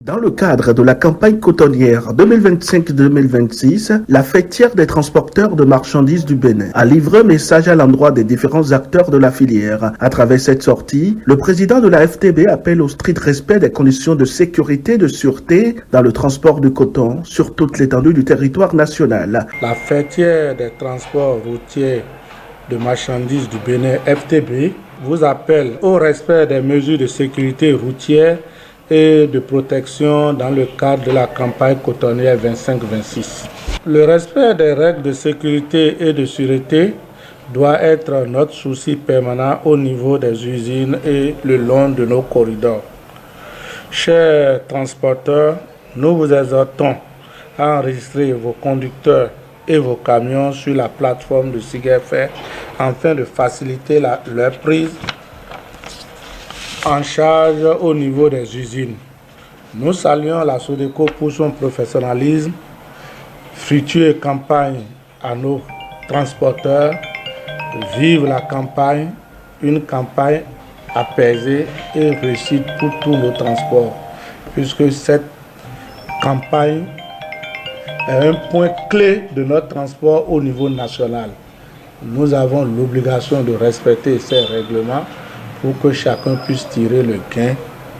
Dans le cadre de la campagne cotonnière 2025-2026, la fêtière des transporteurs de marchandises du Bénin a livré un message à l'endroit des différents acteurs de la filière. À travers cette sortie, le président de la FTB appelle au strict respect des conditions de sécurité et de sûreté dans le transport de coton sur toute l'étendue du territoire national. La fêtière des transports routiers de marchandises du Bénin, FTB, vous appelle au respect des mesures de sécurité routière et de protection dans le cadre de la campagne cotonnière 25-26. Le respect des règles de sécurité et de sûreté doit être notre souci permanent au niveau des usines et le long de nos corridors. Chers transporteurs, nous vous exhortons à enregistrer vos conducteurs et vos camions sur la plateforme de SIGFR afin de faciliter leur prise en charge au niveau des usines. Nous saluons la SODECO pour son professionnalisme, fructueuse campagne à nos transporteurs. Vive la campagne, une campagne apaisée et réussie pour tous nos transports, puisque cette campagne est un point clé de notre transport au niveau national. Nous avons l'obligation de respecter ces règlements pour que chacun puisse tirer le gain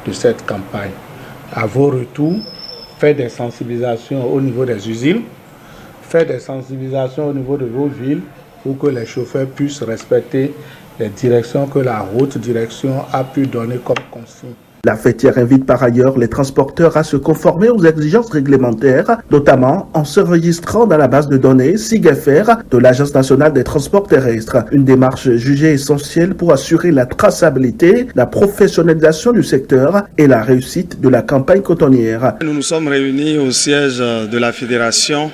de cette campagne. À vos retours, faites des sensibilisations au niveau des usines, faites des sensibilisations au niveau de vos villes pour que les chauffeurs puissent respecter les directions que la haute direction a pu donner comme consigne. La fêtière invite par ailleurs les transporteurs à se conformer aux exigences réglementaires, notamment en s'enregistrant dans la base de données SIGFR de l'Agence nationale des transports terrestres, une démarche jugée essentielle pour assurer la traçabilité, la professionnalisation du secteur et la réussite de la campagne cotonnière. Nous nous sommes réunis au siège de la fédération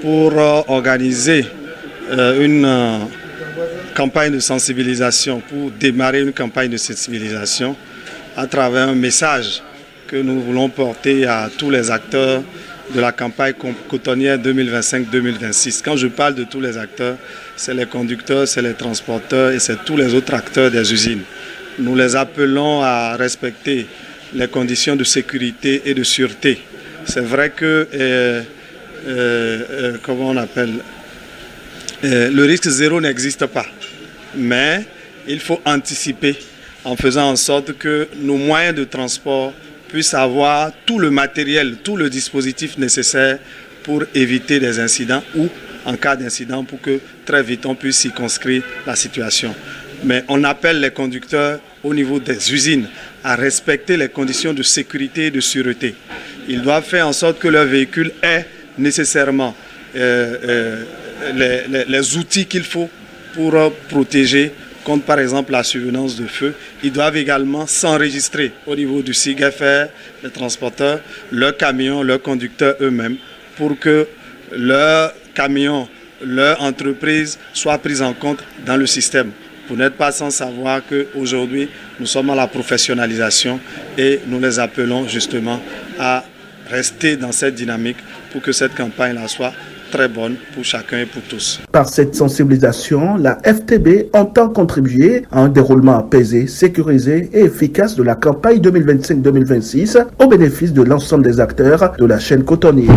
pour organiser une campagne de sensibilisation, pour démarrer une campagne de sensibilisation à travers un message que nous voulons porter à tous les acteurs de la campagne cotonnière 2025-2026. Quand je parle de tous les acteurs, c'est les conducteurs, c'est les transporteurs et c'est tous les autres acteurs des usines. Nous les appelons à respecter les conditions de sécurité et de sûreté. C'est vrai que, comment on appelle, le risque zéro n'existe pas, mais il faut anticiper en faisant en sorte que nos moyens de transport puissent avoir tout le matériel, tout le dispositif nécessaire pour éviter des incidents ou, en cas d'incident, pour que très vite on puisse circonscrire la situation. Mais on appelle les conducteurs au niveau des usines à respecter les conditions de sécurité et de sûreté. Ils doivent faire en sorte que leur véhicule ait nécessairement les outils qu'il faut pour protéger contre par exemple la survenance de feu. Ils doivent également s'enregistrer au niveau du SIGFR, les transporteurs, leurs camions, leurs conducteurs eux-mêmes, pour que leurs camions, leur entreprise soient prises en compte dans le système. Vous n'êtes pas sans savoir qu'aujourd'hui, nous sommes à la professionnalisation et nous les appelons justement à rester dans cette dynamique pour que cette campagne-là soit très bonne pour chacun et pour tous. Par cette sensibilisation, la FTB entend contribuer à un déroulement apaisé, sécurisé et efficace de la campagne 2025-2026 au bénéfice de l'ensemble des acteurs de la chaîne cotonnière.